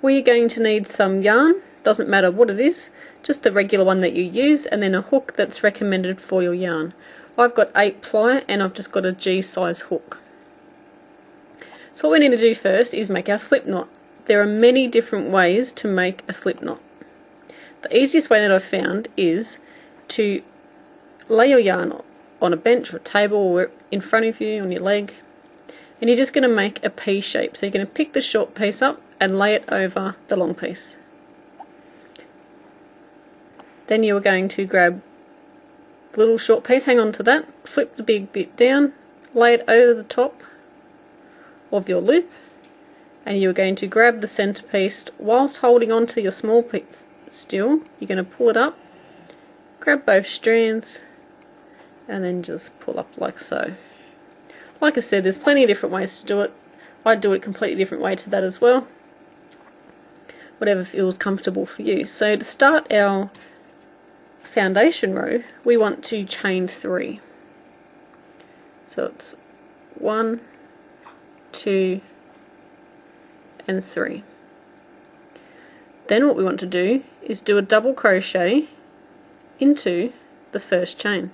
we're going to need some yarn, doesn't matter what it is, just the regular one that you use, and then a hook that's recommended for your yarn. I've got 8 ply and I've just got a G size hook. So what we need to do first is make our slip knot. There are many different ways to make a slip knot. The easiest way that I've found is to lay your yarn on a bench or a table or in front of you on your leg, and you're just going to make a P shape. So you're going to pick the short piece up and lay it over the long piece. Then you are going to grab the little short piece, hang on to that, flip the big bit down, lay it over the top of your loop, and you're going to grab the centre piece whilst holding on to your small piece still. You're going to pull it up, grab both strands, and then just pull up like so. Like I said, there's plenty of different ways to do it. I do it a completely different way to that as well. Whatever feels comfortable for you. So to start our foundation row, we want to chain 3. So it's 1, 2, and 3. Then what we want to do is do a double crochet into the first chain.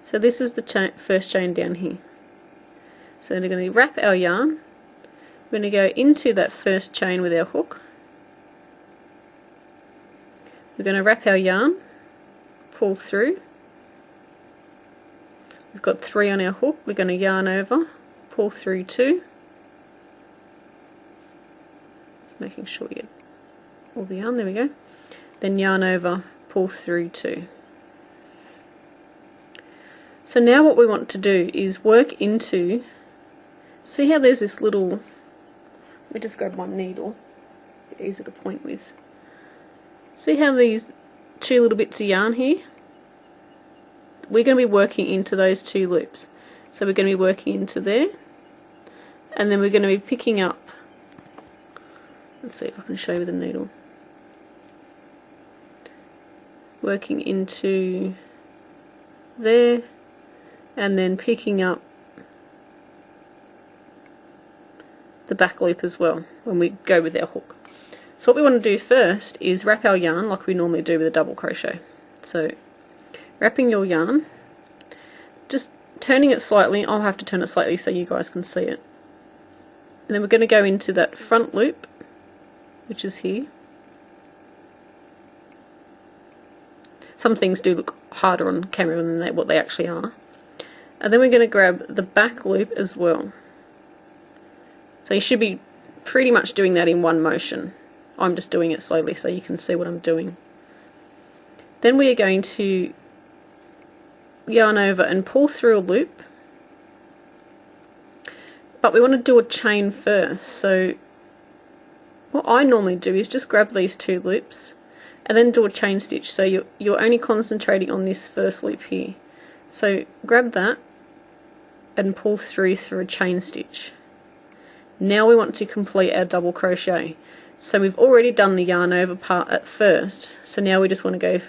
So this is the first chain down here. So we're going to wrap our yarn, we're going to go into that first chain with our hook, we're going to wrap our yarn, pull through, we've got 3 on our hook, we're going to yarn over, pull through 2, making sure we get all the yarn, there we go, then yarn over, pull through 2. So now what we want to do is work into, see how there's this little, let me just grab my needle, a bit easier to point with. See how these 2 little bits of yarn here? We're going to be working into those 2 loops. So we're going to be working into there, and then we're going to be picking up, let's see if I can show you with the needle, working into there, and then picking up the back loop as well when we go with our hook. So what we want to do first is wrap our yarn like we normally do with a double crochet. So wrapping your yarn, just turning it slightly, I'll have to turn it slightly so you guys can see it. And then we're going to go into that front loop, which is here. Some things do look harder on camera than what they actually are. And then we're going to grab the back loop as well. So you should be pretty much doing that in one motion. I'm just doing it slowly so you can see what I'm doing. Then we are going to yarn over and pull through a loop. But we want to do a chain first. So what I normally do is just grab these 2 loops and then do a chain stitch. So you're only concentrating on this first loop here. So grab that and pull through a chain stitch. Now we want to complete our double crochet. So we've already done the yarn over part at first, so now we just want to go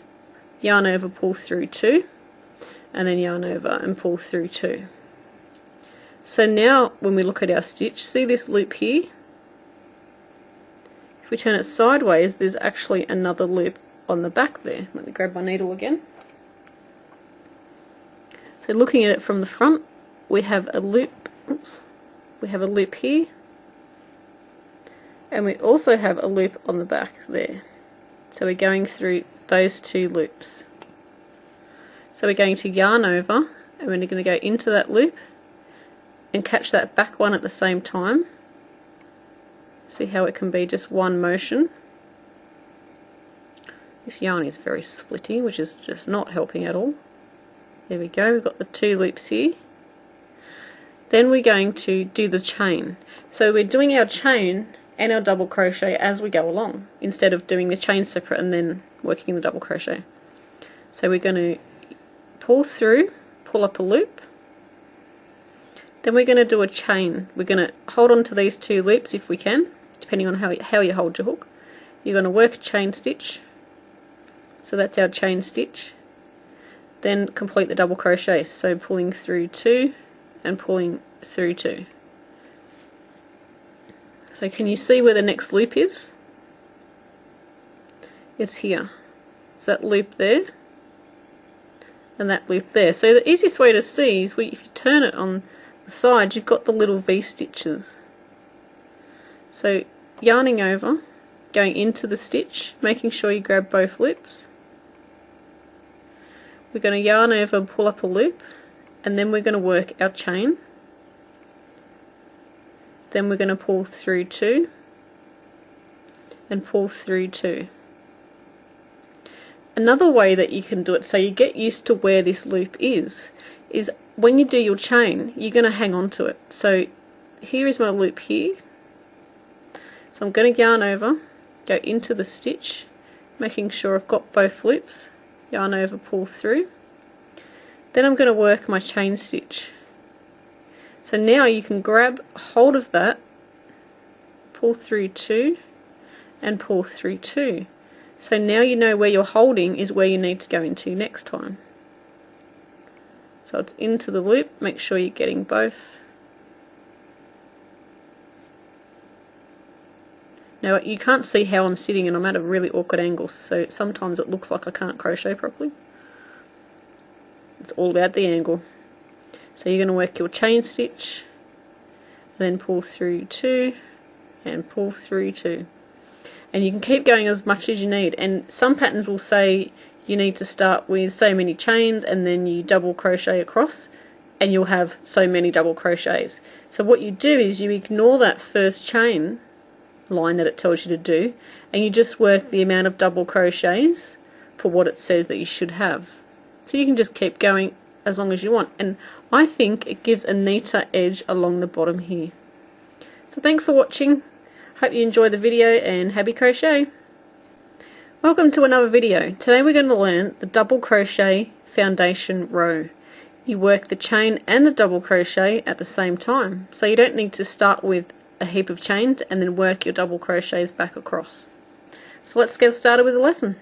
yarn over, pull through 2, and then yarn over and pull through 2. So now when we look at our stitch, see this loop here? If we turn it sideways, there's actually another loop on the back there. Let me grab my needle again. So looking at it from the front, we have a loop, we have a loop here, and we also have a loop on the back there. So we're going through those 2 loops. So we're going to yarn over, and we're going to go into that loop and catch that back one at the same time. See how it can be just one motion. This yarn is very splitty, which is just not helping at all. There we go, we've got the 2 loops here. Then we're going to do the chain. So we're doing our chain and our double crochet as we go along, instead of doing the chain separate and then working the double crochet. So we're going to pull through, pull up a loop, then we're going to do a chain. We're going to hold on to these 2 loops if we can, depending on how you hold your hook. You're going to work a chain stitch, so that's our chain stitch, then complete the double crochet, so pulling through 2 and pulling through 2. So can you see where the next loop is? is here. So that loop there and that loop there. So the easiest way to see is if you turn it on the side, you've got the little V stitches. So yarning over, going into the stitch, making sure you grab both loops. We're going to yarn over and pull up a loop, and then we're going to work our chain. Then we're going to pull through 2 and pull through 2. Another way that you can do it, so you get used to where this loop is when you do your chain, you're going to hang on to it. So here is my loop here. So I'm going to yarn over, go into the stitch, making sure I've got both loops, yarn over, pull through. Then I'm going to work my chain stitch. So now you can grab hold of that, pull through 2 and pull through 2. So now you know where you're holding is where you need to go into next time. So it's into the loop, make sure you're getting both. Now you can't see how I'm sitting and I'm at a really awkward angle, so sometimes it looks like I can't crochet properly. It's all about the angle. So you're going to work your chain stitch, then pull through 2 and pull through 2. And you can keep going as much as you need, and some patterns will say you need to start with so many chains and then you double crochet across and you'll have so many double crochets. So what you do is you ignore that first chain line that it tells you to do, and you just work the amount of double crochets for what it says that you should have. So you can just keep going as long as you want, and I think it gives a neater edge along the bottom here. So thanks for watching. Hope you enjoyed the video and happy crochet. Welcome to another video. Today we're going to learn the double crochet foundation row. You work the chain and the double crochet at the same time, so you don't need to start with a heap of chains and then work your double crochets back across. So let's get started with the lesson.